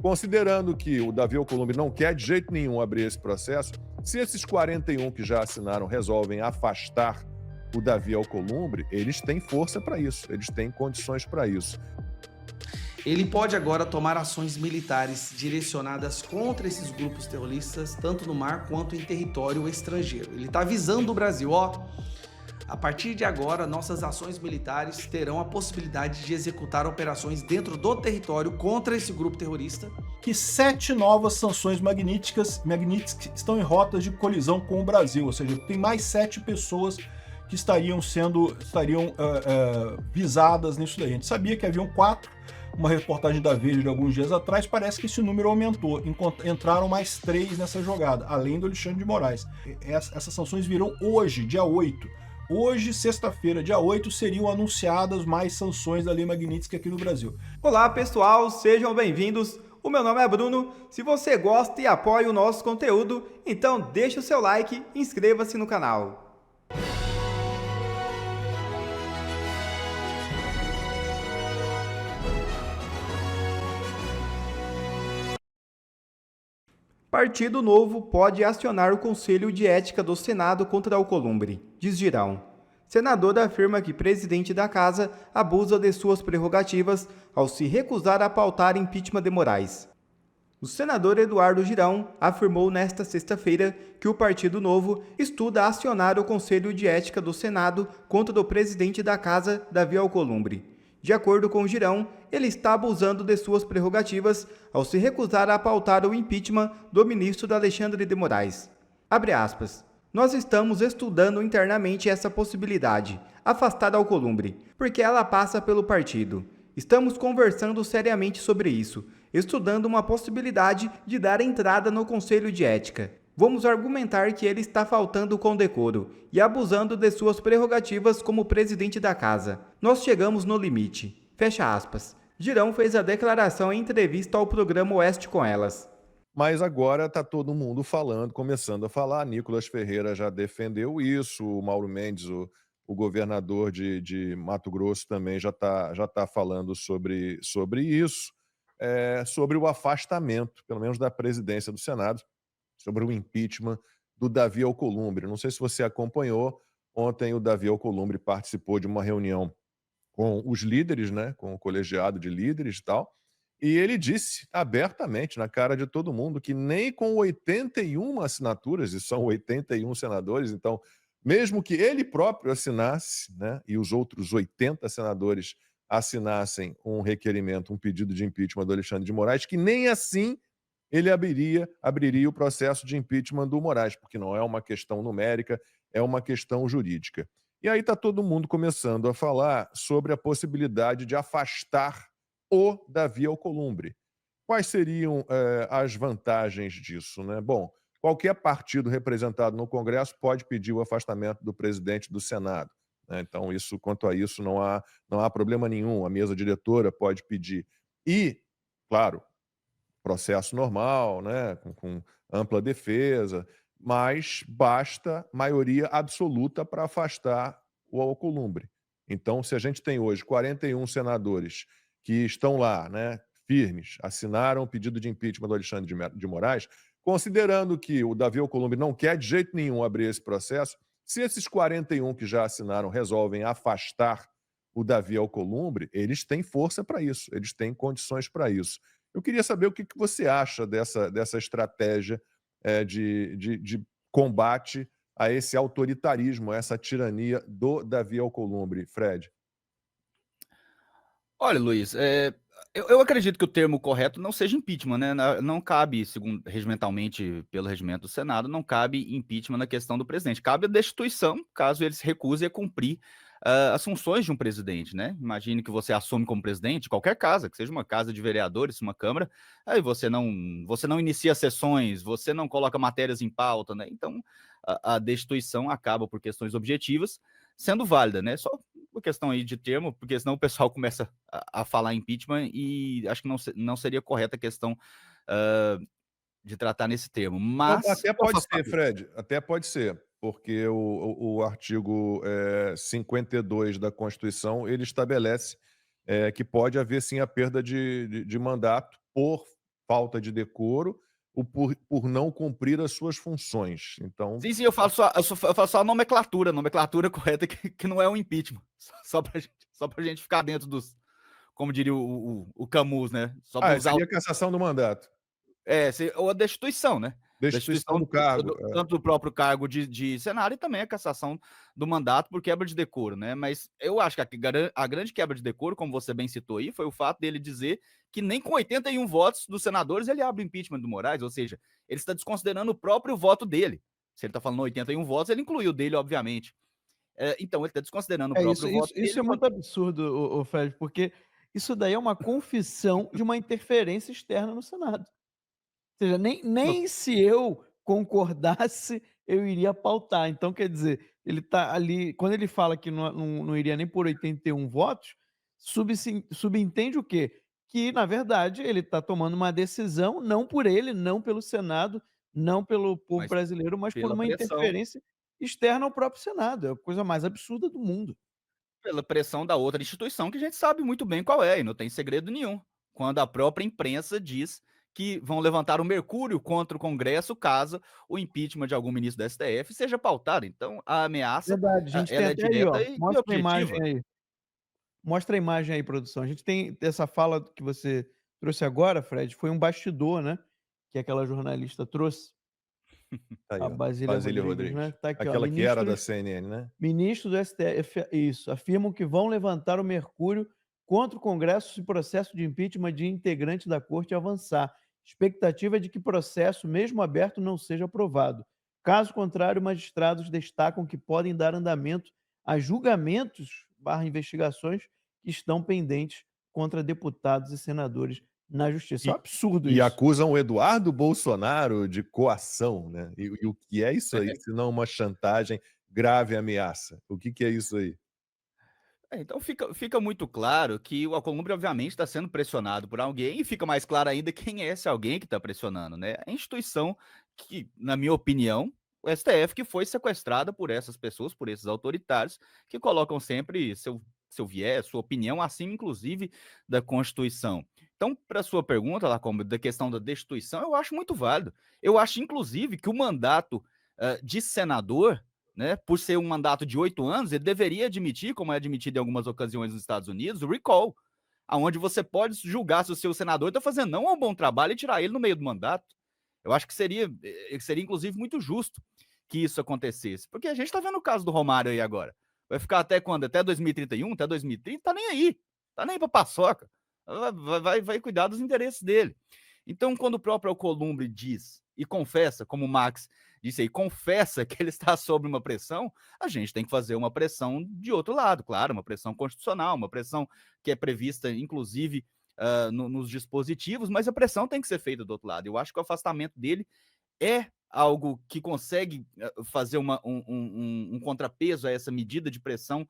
Considerando que o Davi Alcolumbre não quer de jeito nenhum abrir esse processo, se esses 41 que já assinaram resolvem afastar o Davi Alcolumbre, eles têm força para isso, eles têm condições para isso. Ele pode agora tomar ações militares direcionadas contra esses grupos terroristas, tanto no mar quanto em território estrangeiro. Ele está avisando o Brasil, ó, a partir de agora, nossas ações militares terão a possibilidade de executar operações dentro do território contra esse grupo terrorista. Que 7 novas sanções magníficas estão em rotas de colisão com o Brasil, ou seja, tem mais 7 pessoas que estariam visadas nisso daí. A gente sabia que haviam 4, uma reportagem da Veja de alguns dias atrás, parece que esse número aumentou, entraram mais 3 nessa jogada, além do Alexandre de Moraes. Essas sanções virão hoje, dia 8. Hoje, sexta-feira, dia 8, seriam anunciadas mais sanções da Lei Magnitsky aqui no Brasil. Olá pessoal, sejam bem-vindos. O meu nome é Bruno. Se você gosta e apoia o nosso conteúdo, então deixa o seu like e inscreva-se no canal. Partido Novo pode acionar o Conselho de Ética do Senado contra Alcolumbre, diz Girão. Senador afirma que presidente da Casa abusa de suas prerrogativas ao se recusar a pautar impeachment de Moraes. O senador Eduardo Girão afirmou nesta sexta-feira que o Partido Novo estuda acionar o Conselho de Ética do Senado contra o presidente da Casa, Davi Alcolumbre. De acordo com Girão, ele está abusando de suas prerrogativas ao se recusar a pautar o impeachment do ministro Alexandre de Moraes. Abre aspas. Nós estamos estudando internamente essa possibilidade, afastar Alcolumbre, porque ela passa pelo partido. Estamos conversando seriamente sobre isso, estudando uma possibilidade de dar entrada no Conselho de Ética. Vamos argumentar que ele está faltando com decoro e abusando de suas prerrogativas como presidente da Casa. Nós chegamos no limite. Fecha aspas. Girão fez a declaração em entrevista ao programa Oeste com Elas. Mas agora está todo mundo falando, começando a falar. Nicolas Ferreira já defendeu isso, o Mauro Mendes, o governador de Mato Grosso, também já tá falando sobre isso, sobre o afastamento, pelo menos da presidência do Senado, sobre o impeachment do Davi Alcolumbre. Não sei se você acompanhou, ontem o Davi Alcolumbre participou de uma reunião com os líderes, né, com o colegiado de líderes e tal, e ele disse abertamente, na cara de todo mundo, que nem com 81 assinaturas, e são 81 senadores, então, mesmo que ele próprio assinasse, né, e os outros 80 senadores assinassem um requerimento, um pedido de impeachment do Alexandre de Moraes, que nem assim ele abriria o processo de impeachment do Moraes, porque não é uma questão numérica, é uma questão jurídica. E aí está todo mundo começando a falar sobre a possibilidade de afastar o Davi Alcolumbre. Quais seriam as vantagens disso, né? Bom, qualquer partido representado no Congresso pode pedir o afastamento do presidente do Senado, né? Então, quanto a isso, não há problema nenhum. A mesa diretora pode pedir. E, claro, processo normal, né, com ampla defesa, mas basta maioria absoluta para afastar o Alcolumbre. Então, se a gente tem hoje 41 senadores que estão lá, né, firmes, assinaram o pedido de impeachment do Alexandre de Moraes, considerando que o Davi Alcolumbre não quer de jeito nenhum abrir esse processo, se esses 41 que já assinaram resolvem afastar o Davi Alcolumbre, eles têm força para isso, eles têm condições para isso. Eu queria saber o que você acha dessa estratégia de combate a esse autoritarismo, a essa tirania do Davi Alcolumbre, Fred. Olha, Luiz, eu acredito que o termo correto não seja impeachment, né? Não cabe, segundo regimentalmente, pelo regimento do Senado, não cabe impeachment na questão do presidente. Cabe a destituição, caso ele se recuse a cumprir as funções de um presidente, né? Imagine que você assume como presidente qualquer casa, que seja uma casa de vereadores, uma Câmara, aí você não inicia sessões, você não coloca matérias em pauta, né? Então, a destituição acaba por questões objetivas, sendo válida, né? Só uma questão aí de termo, porque senão o pessoal começa a falar impeachment e acho que não seria correta a questão de tratar nesse termo. Não, Mas até pode ser, Fred, até pode ser, porque o artigo 52 da Constituição, ele estabelece que pode haver sim a perda de mandato por falta de decoro ou por não cumprir as suas funções. Então, Sim, eu faço só a nomenclatura correta que não é um impeachment. Só pra gente ficar dentro dos, como diria o Camus, né? Só pra usar seria a cassação do mandato, ou a destituição, né? destituição do cargo. Tanto do próprio cargo de Senado e também a cassação do mandato por quebra de decoro, né? Mas eu acho que a grande quebra de decoro, como você bem citou aí, foi o fato dele dizer que nem com 81 votos dos senadores ele abre o impeachment do Moraes, ou seja, ele está desconsiderando o próprio voto dele. Se ele está falando 81 votos, ele incluiu o dele, obviamente. Então, ele está desconsiderando o próprio voto dele. Isso é muito absurdo, o Fred, porque isso daí é uma confissão de uma interferência externa no Senado. Ou seja, nem se eu concordasse, eu iria pautar. Então, quer dizer, ele está ali, quando ele fala que não iria nem por 81 votos, subentende o quê? Que, na verdade, ele está tomando uma decisão, não por ele, não pelo Senado, não pelo povo Mas brasileiro, mas por pela uma pressão. interferência externa ao próprio Senado. É a coisa mais absurda do mundo. Pela pressão da outra instituição que a gente sabe muito bem qual é, e não tem segredo nenhum. Quando a própria imprensa diz que vão levantar o mercúrio contra o Congresso caso o impeachment de algum ministro da STF seja pautado. Então, a ameaça Verdade, a gente tem ela é até aí, ó. direta e Mostra a objetiva. imagem aí. Mostra a imagem aí, produção. A gente tem essa fala que você trouxe agora, Fred, foi um bastidor, né? Que aquela jornalista trouxe, Tá aí, a ó, Basília Rodrigues, né? Tá aqui, ó. Aquela que era da Ministros, CNN, né? ministros do STF, isso, afirmam que vão levantar o mercúrio contra o Congresso se o processo de impeachment de integrante da corte avançar. Expectativa é de que o processo, mesmo aberto, não seja aprovado. Caso contrário, magistrados destacam que podem dar andamento a julgamentos / investigações que estão pendentes contra deputados e senadores na justiça. É um absurdo E isso. acusam o Eduardo Bolsonaro de coação, né? E o que é isso aí, se não uma chantagem, grave ameaça? O que é isso aí? Então fica muito claro que o Alcolumbre, obviamente, está sendo pressionado por alguém, e fica mais claro ainda quem é esse alguém que está pressionando, né? A instituição que, na minha opinião, o STF, que foi sequestrada por essas pessoas, por esses autoritários, que colocam sempre seu viés, sua opinião, acima, inclusive, da Constituição. Então, para a sua pergunta, Lacombe, da questão da destituição, eu acho muito válido. Eu acho, inclusive, que o mandato de senador, né, por ser um mandato de 8 anos, ele deveria admitir, como é admitido em algumas ocasiões nos Estados Unidos, o recall, aonde você pode julgar se o seu senador está fazendo não um bom trabalho e tirar ele no meio do mandato. Eu acho que seria inclusive, muito justo que isso acontecesse. Porque a gente está vendo o caso do Romário aí agora. Vai ficar até quando? Até 2031? Até 2030? Tá nem aí. Tá nem pra paçoca. Vai cuidar dos interesses dele. Então, quando o próprio Alcolumbre diz e confessa, como o Max disse aí, confessa que ele está sob uma pressão, a gente tem que fazer uma pressão de outro lado, claro, uma pressão constitucional, uma pressão que é prevista, inclusive, nos dispositivos, mas a pressão tem que ser feita do outro lado. Eu acho que o afastamento dele é algo que consegue fazer um contrapeso a essa medida de pressão,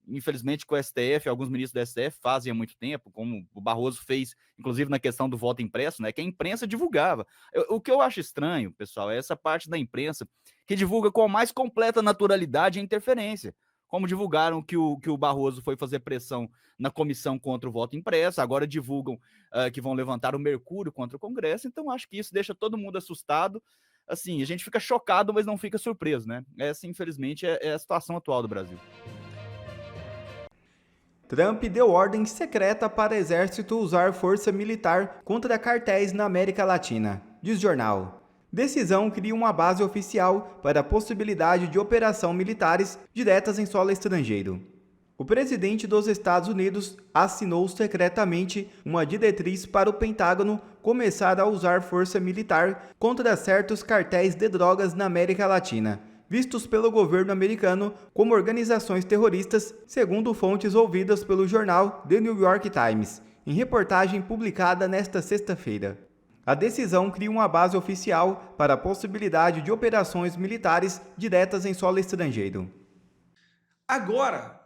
infelizmente, que o STF, alguns ministros do STF fazem há muito tempo, como o Barroso fez, inclusive na questão do voto impresso, né, que a imprensa divulgava. O que eu acho estranho, pessoal, é essa parte da imprensa que divulga com a mais completa naturalidade a interferência, como divulgaram que o Barroso foi fazer pressão na comissão contra o voto impresso, agora divulgam que vão levantar o mercúrio contra o Congresso, então acho que isso deixa todo mundo assustado. Assim, a gente fica chocado, mas não fica surpreso, né? Essa, infelizmente, é a situação atual do Brasil. Trump deu ordem secreta para o exército usar força militar contra cartéis na América Latina, diz jornal. Decisão cria uma base oficial para a possibilidade de operação militares diretas em solo estrangeiro. O presidente dos Estados Unidos assinou secretamente uma diretriz para o Pentágono começar a usar força militar contra certos cartéis de drogas na América Latina, vistos pelo governo americano como organizações terroristas, segundo fontes ouvidas pelo jornal The New York Times, em reportagem publicada nesta sexta-feira. A decisão cria uma base oficial para a possibilidade de operações militares diretas em solo estrangeiro. Agora,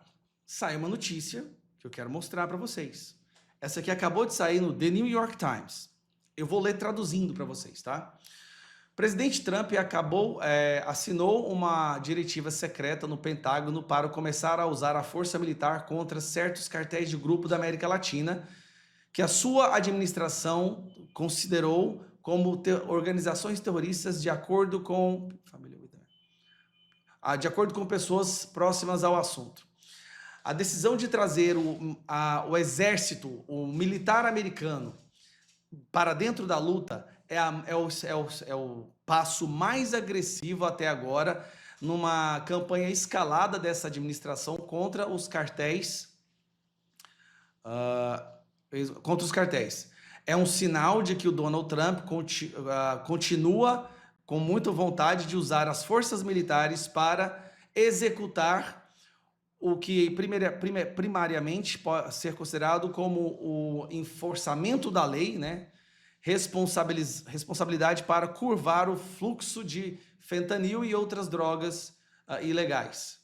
sai uma notícia que eu quero mostrar para vocês. Essa aqui acabou de sair no The New York Times. Eu vou ler traduzindo para vocês, tá? O presidente Trump assinou uma diretiva secreta no Pentágono para começar a usar a força militar contra certos cartéis de grupo da América Latina, que a sua administração considerou como organizações terroristas de acordo com pessoas próximas ao assunto. A decisão de trazer o exército, o militar americano, para dentro da luta é o passo mais agressivo até agora numa campanha escalada dessa administração contra os cartéis. É um sinal de que o Donald Trump continua com muita vontade de usar as forças militares para executar o que primariamente pode ser considerado como o enforçamento da lei, né? Responsabilidade para curvar o fluxo de fentanil e outras drogas ilegais.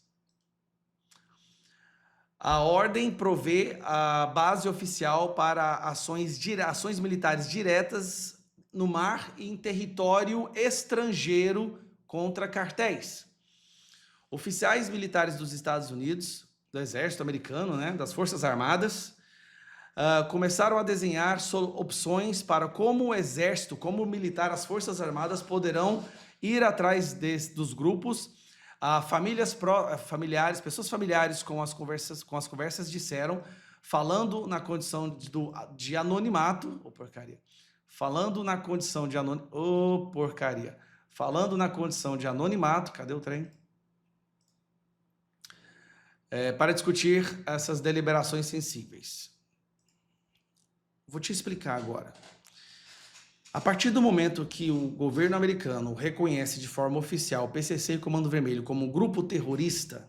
A ordem provê a base oficial para ações militares diretas no mar e em território estrangeiro contra cartéis. Oficiais militares dos Estados Unidos, do Exército Americano, né, das Forças Armadas, começaram a desenhar opções para como o Exército, como o militar, as Forças Armadas poderão ir atrás dos grupos. Pessoas familiares com as conversas disseram, falando na condição de anonimato, falando na condição de anonimato, cadê o trem? Para discutir essas deliberações sensíveis. Vou te explicar agora. A partir do momento que o governo americano reconhece de forma oficial o PCC e Comando Vermelho como um grupo terrorista,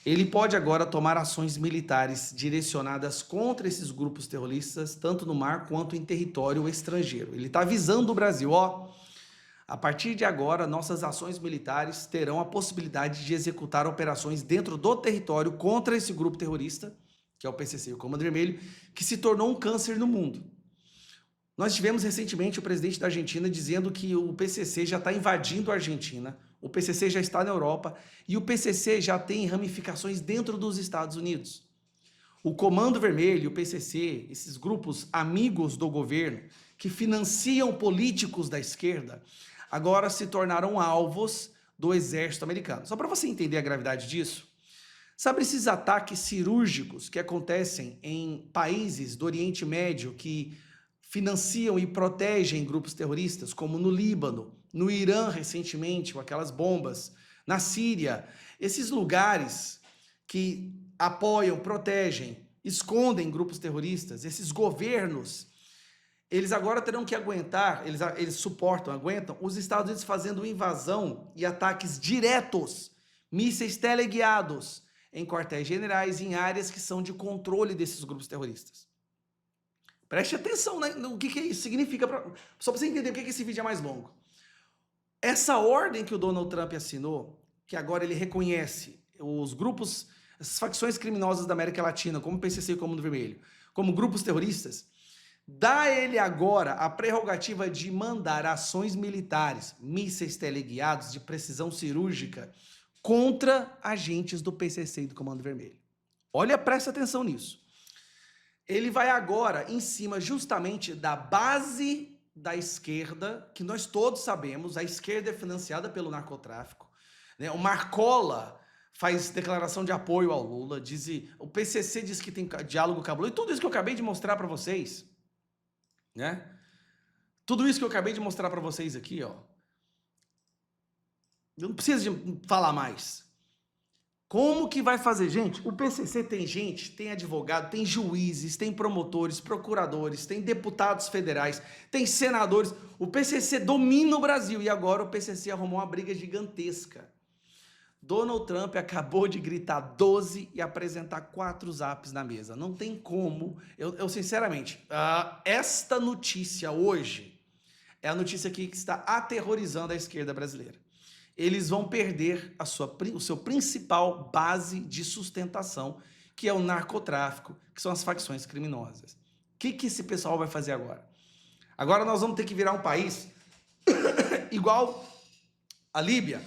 ele pode agora tomar ações militares direcionadas contra esses grupos terroristas, tanto no mar quanto em território estrangeiro. Ele está avisando o Brasil, a partir de agora, nossas ações militares terão a possibilidade de executar operações dentro do território contra esse grupo terrorista, que é o PCC e o Comando Vermelho, que se tornou um câncer no mundo. Nós tivemos recentemente o presidente da Argentina dizendo que o PCC já está invadindo a Argentina, o PCC já está na Europa e o PCC já tem ramificações dentro dos Estados Unidos. O Comando Vermelho e o PCC, esses grupos amigos do governo, que financiam políticos da esquerda, agora se tornaram alvos do exército americano. Só para você entender a gravidade disso, sabe esses ataques cirúrgicos que acontecem em países do Oriente Médio que financiam e protegem grupos terroristas, como no Líbano, no Irã recentemente, com aquelas bombas, na Síria, esses lugares que apoiam, protegem, escondem grupos terroristas, esses governos, eles agora terão que aguentar, eles aguentam os Estados Unidos fazendo invasão e ataques diretos, mísseis teleguiados em quartéis generais, em áreas que são de controle desses grupos terroristas. Preste atenção, né, no que isso significa, só para você entender por que esse vídeo é mais longo. Essa ordem que o Donald Trump assinou, que agora ele reconhece os grupos, as facções criminosas da América Latina, como o PCC e o Comando Vermelho, como grupos terroristas, dá a ele agora a prerrogativa de mandar ações militares, mísseis teleguiados de precisão cirúrgica, contra agentes do PCC e do Comando Vermelho. Olha, presta atenção nisso. Ele vai agora em cima justamente da base da esquerda, que nós todos sabemos, a esquerda é financiada pelo narcotráfico, né? O Marcola faz declaração de apoio ao Lula, o PCC diz que tem diálogo cabuloso, e tudo isso que eu acabei de mostrar para vocês, né? Tudo isso que eu acabei de mostrar para vocês aqui, ó. Eu não preciso de falar mais. Como que vai fazer? Gente, o PCC tem advogado, tem juízes, tem promotores, procuradores, tem deputados federais, tem senadores. O PCC domina o Brasil e agora o PCC arrumou uma briga gigantesca. Donald Trump acabou de gritar 12 e apresentar 4 zaps na mesa. Não tem como. Eu sinceramente, esta notícia hoje é a notícia que está aterrorizando a esquerda brasileira. Eles vão perder o seu principal base de sustentação, que é o narcotráfico, que são as facções criminosas. O que esse pessoal vai fazer agora? Agora nós vamos ter que virar um país igual a Líbia,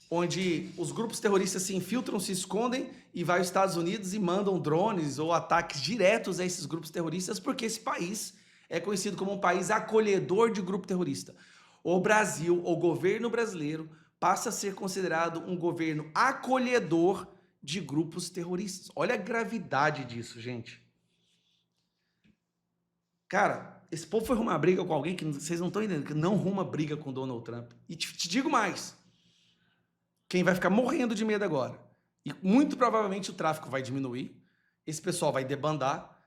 onde os grupos terroristas se infiltram, se escondem e vai aos Estados Unidos e mandam drones ou ataques diretos a esses grupos terroristas, porque esse país é conhecido como um país acolhedor de grupo terrorista. O Brasil, o governo brasileiro, passa a ser considerado um governo acolhedor de grupos terroristas. Olha a gravidade disso, gente. Cara, esse povo foi arrumar briga com alguém que vocês não estão entendendo, que não arruma briga com Donald Trump. E te digo mais, quem vai ficar morrendo de medo agora, e muito provavelmente o tráfico vai diminuir, esse pessoal vai debandar,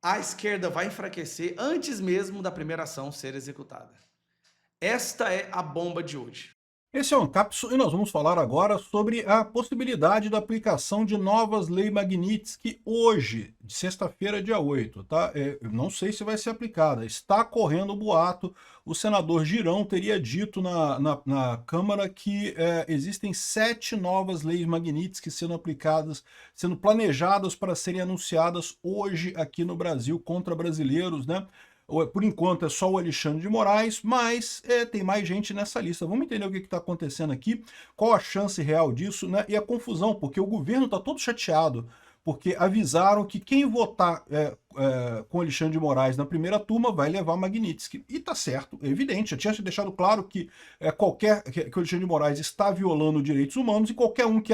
a esquerda vai enfraquecer antes mesmo da primeira ação ser executada. Esta é a bomba de hoje. Esse é o Ancapsu e nós vamos falar agora sobre a possibilidade da aplicação de novas leis Magnitsky hoje, de sexta-feira, dia 8, tá? Eu não sei se vai ser aplicada, está correndo o boato, o senador Girão teria dito na Câmara que existem 7 novas leis Magnitsky sendo aplicadas, sendo planejadas para serem anunciadas hoje aqui no Brasil contra brasileiros, né? Por enquanto é só o Alexandre de Moraes, mas tem mais gente nessa lista. Vamos entender o que está acontecendo aqui, qual a chance real disso, né? E a confusão, porque o governo está todo chateado, porque avisaram que quem votar com Alexandre de Moraes na primeira turma vai levar Magnitsky. E tá certo, é evidente, já tinha deixado claro que que o Alexandre de Moraes está violando direitos humanos e qualquer um que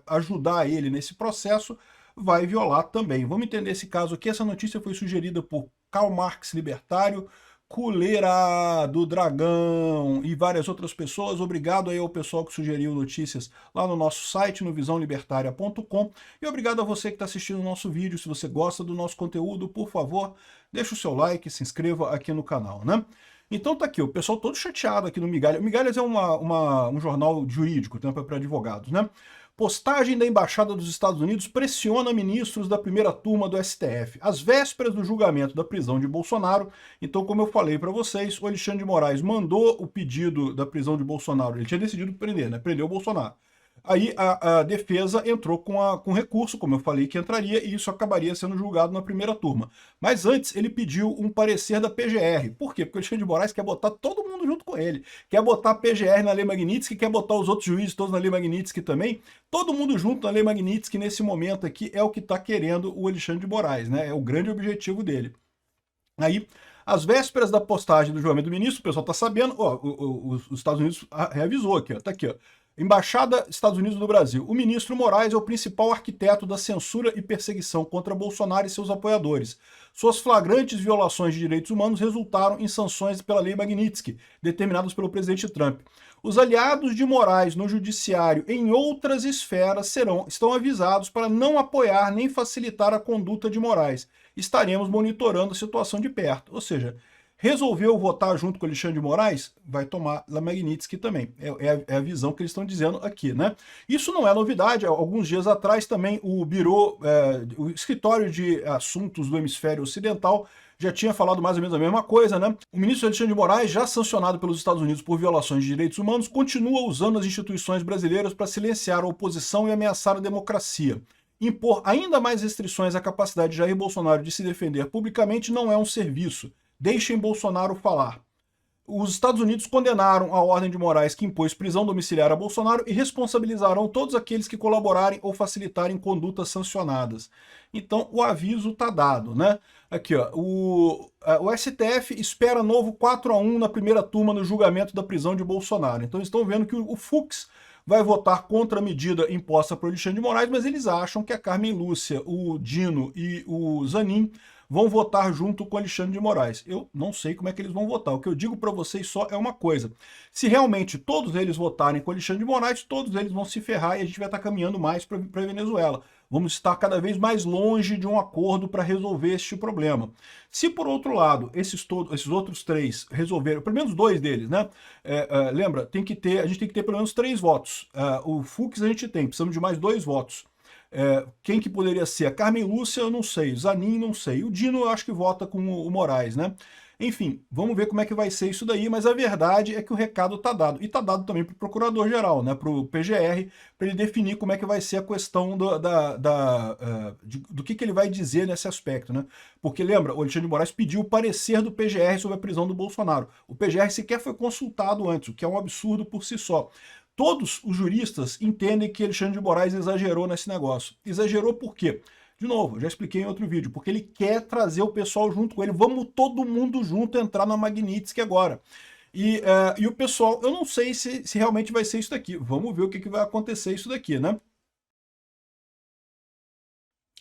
ajudar ele nesse processo vai violar também. Vamos entender esse caso aqui. Essa notícia foi sugerida por Karl Marx Libertário, Culeira do Dragão e várias outras pessoas. Obrigado aí ao pessoal que sugeriu notícias lá no nosso site, no visãolibertaria.com. E obrigado a você que está assistindo o nosso vídeo. Se você gosta do nosso conteúdo, por favor, deixa o seu like, se inscreva aqui no canal, né? Então tá aqui, o pessoal todo chateado aqui no Migalhas. O Migalhas é um jornal jurídico, né, para advogados, né? Postagem da Embaixada dos Estados Unidos pressiona ministros da primeira turma do STF. Às vésperas do julgamento da prisão de Bolsonaro, então, como eu falei para vocês, o Alexandre de Moraes mandou o pedido da prisão de Bolsonaro. Ele tinha decidido prender, né? Prendeu o Bolsonaro. Aí a defesa entrou com recurso, como eu falei que entraria, e isso acabaria sendo julgado na primeira turma. Mas antes ele pediu um parecer da PGR. Por quê? Porque o Alexandre de Moraes quer botar todo mundo junto com ele. Quer botar a PGR na Lei Magnitsky, quer botar os outros juízes todos na Lei Magnitsky também. Todo mundo junto na Lei Magnitsky nesse momento aqui é o que está querendo o Alexandre de Moraes, né? É o grande objetivo dele. Aí, às vésperas da postagem do julgamento do ministro, o pessoal está sabendo, ó, os Estados Unidos reavisou aqui, ó, tá aqui, ó. Embaixada Estados Unidos do Brasil. O ministro Moraes é o principal arquiteto da censura e perseguição contra Bolsonaro e seus apoiadores. Suas flagrantes violações de direitos humanos resultaram em sanções pela Lei Magnitsky, determinadas pelo presidente Trump. Os aliados de Moraes no judiciário em outras esferas estão avisados para não apoiar nem facilitar a conduta de Moraes. Estaremos monitorando a situação de perto. Ou seja, resolveu votar junto com o Alexandre de Moraes, vai tomar a Magnitsky também. É a visão que eles estão dizendo aqui, né? Isso não é novidade. Alguns dias atrás também o escritório de assuntos do hemisfério ocidental já tinha falado mais ou menos a mesma coisa, né? O ministro Alexandre de Moraes, já sancionado pelos Estados Unidos por violações de direitos humanos, continua usando as instituições brasileiras para silenciar a oposição e ameaçar a democracia. Impor ainda mais restrições à capacidade de Jair Bolsonaro de se defender publicamente não é um serviço. Deixem Bolsonaro falar. Os Estados Unidos condenaram a ordem de Moraes que impôs prisão domiciliar a Bolsonaro e responsabilizarão todos aqueles que colaborarem ou facilitarem condutas sancionadas. Então, o aviso está dado, né? Aqui, ó, o STF espera novo 4-1 na primeira turma no julgamento da prisão de Bolsonaro. Então, eles estão vendo que o Fux vai votar contra a medida imposta por Alexandre de Moraes, mas eles acham que a Carmen Lúcia, o Dino e o Zanin vão votar junto com Alexandre de Moraes. Eu não sei como é que eles vão votar. O que eu digo para vocês só é uma coisa. Se realmente todos eles votarem com Alexandre de Moraes, todos eles vão se ferrar e a gente vai estar caminhando mais para a Venezuela. Vamos estar cada vez mais longe de um acordo para resolver este problema. Se, por outro lado, esses outros 3 resolveram, pelo menos 2 deles, né? Lembra, a gente tem que ter pelo menos 3 votos. O Fux a gente tem, precisamos de mais 2 votos. Quem que poderia ser? A Carmen Lúcia, eu não sei. O Zanin, não sei. O Dino, eu acho que vota com o Moraes, né? Enfim, vamos ver como é que vai ser isso daí, mas a verdade é que o recado está dado. E está dado também para o Procurador-Geral, né? Para o PGR, para ele definir como é que vai ser a questão do que ele vai dizer nesse aspecto, né? Porque, lembra, o Alexandre de Moraes pediu o parecer do PGR sobre a prisão do Bolsonaro. O PGR sequer foi consultado antes, o que é um absurdo por si só. Todos os juristas entendem que Alexandre de Moraes exagerou nesse negócio. Exagerou por quê? De novo, já expliquei em outro vídeo, porque ele quer trazer o pessoal junto com ele. Vamos todo mundo junto entrar na Magnitsky agora. E o pessoal, eu não sei se realmente vai ser isso daqui. Vamos ver o que vai acontecer isso daqui, né?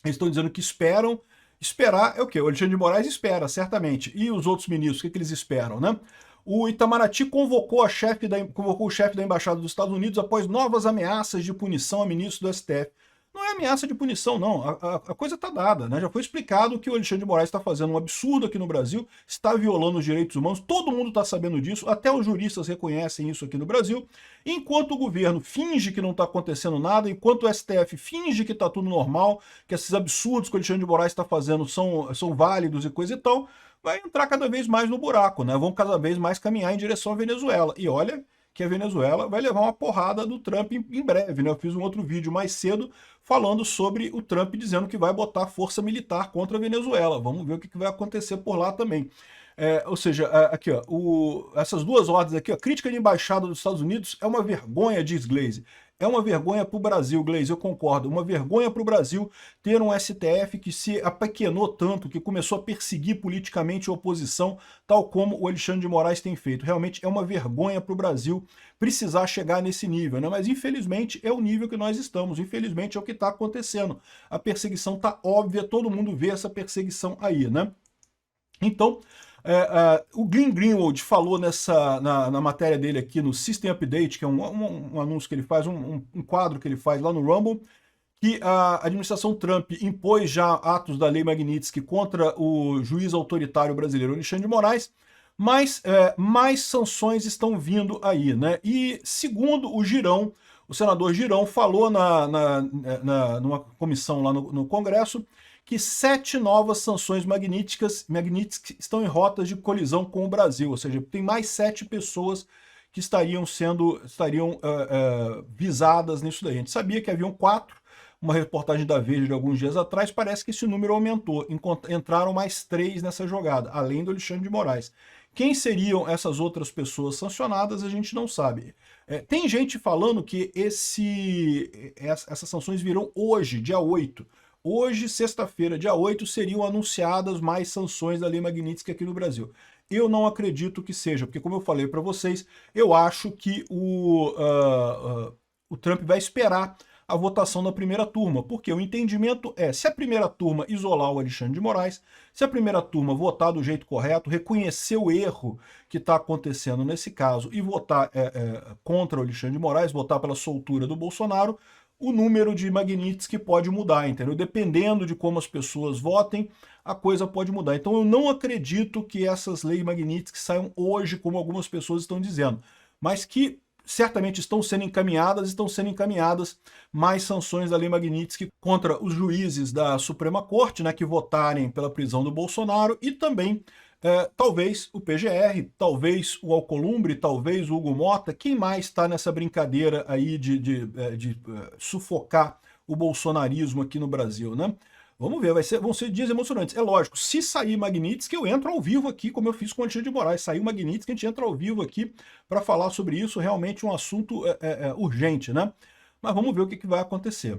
Eles estão dizendo que esperam. Esperar é o quê? O Alexandre de Moraes espera, certamente. E os outros ministros, o que eles esperam, né? O Itamaraty convocou o chefe da Embaixada dos Estados Unidos após novas ameaças de punição a ministros do STF. Não é ameaça de punição, não. A coisa está dada, né? Já foi explicado que o Alexandre de Moraes está fazendo um absurdo aqui no Brasil, está violando os direitos humanos, todo mundo está sabendo disso, até os juristas reconhecem isso aqui no Brasil. Enquanto o governo finge que não está acontecendo nada, enquanto o STF finge que está tudo normal, que esses absurdos que o Alexandre de Moraes está fazendo são válidos e coisa e tal, vai entrar cada vez mais no buraco, né? Vão cada vez mais caminhar em direção à Venezuela. E olha que a Venezuela vai levar uma porrada do Trump em breve, né? Eu fiz um outro vídeo mais cedo falando sobre o Trump dizendo que vai botar força militar contra a Venezuela. Vamos ver o que vai acontecer por lá também. Ou seja, aqui, ó, essas duas ordens aqui, a crítica de embaixada dos Estados Unidos é uma vergonha, diz Glaze. É uma vergonha para o Brasil, Glaze, eu concordo. Uma vergonha para o Brasil ter um STF que se apequenou tanto, que começou a perseguir politicamente a oposição, tal como o Alexandre de Moraes tem feito. Realmente é uma vergonha para o Brasil precisar chegar nesse nível, né? Mas infelizmente é o nível que nós estamos, infelizmente é o que está acontecendo. A perseguição está óbvia, todo mundo vê essa perseguição aí, né? Então, o Glenn Greenwald falou na matéria dele aqui no System Update, que é um anúncio que ele faz, um quadro que ele faz lá no Rumble, que a administração Trump impôs já atos da Lei Magnitsky contra o juiz autoritário brasileiro Alexandre de Moraes, mas mais sanções estão vindo aí, né? E segundo o Girão, o senador Girão falou numa comissão lá no Congresso, que 7 novas sanções Magnitsky estão em rotas de colisão com o Brasil, ou seja, tem mais 7 pessoas que estariam visadas nisso daí. A gente sabia que haviam 4, uma reportagem da Veja de alguns dias atrás, parece que esse número aumentou, entraram mais 3 nessa jogada, além do Alexandre de Moraes. Quem seriam essas outras pessoas sancionadas, a gente não sabe. Tem gente falando que essas sanções virão hoje, dia 8. Hoje, sexta-feira, dia 8, seriam anunciadas mais sanções da Lei Magnitsky aqui no Brasil. Eu não acredito que seja, porque como eu falei para vocês, eu acho que o Trump vai esperar a votação da primeira turma, porque o entendimento é, se a primeira turma isolar o Alexandre de Moraes, se a primeira turma votar do jeito correto, reconhecer o erro que está acontecendo nesse caso e votar contra o Alexandre de Moraes, votar pela soltura do Bolsonaro, o número de Magnitsky pode mudar, entendeu? Dependendo de como as pessoas votem, a coisa pode mudar. Então eu não acredito que essas leis Magnitsky saiam hoje, como algumas pessoas estão dizendo, mas que certamente estão sendo encaminhadas mais sanções da Lei Magnitsky contra os juízes da Suprema Corte, né, que votarem pela prisão do Bolsonaro, e também talvez o PGR, talvez o Alcolumbre, talvez o Hugo Mota. Quem mais está nessa brincadeira aí de sufocar o bolsonarismo aqui no Brasil, né? Vamos ver, vão ser dias emocionantes. É lógico, se sair Magnitsky, eu entro ao vivo aqui, como eu fiz com o Alexandre de Moraes. Saiu Magnitsky, a gente entra ao vivo aqui para falar sobre isso, realmente um assunto urgente, né? Mas vamos ver o que vai acontecer.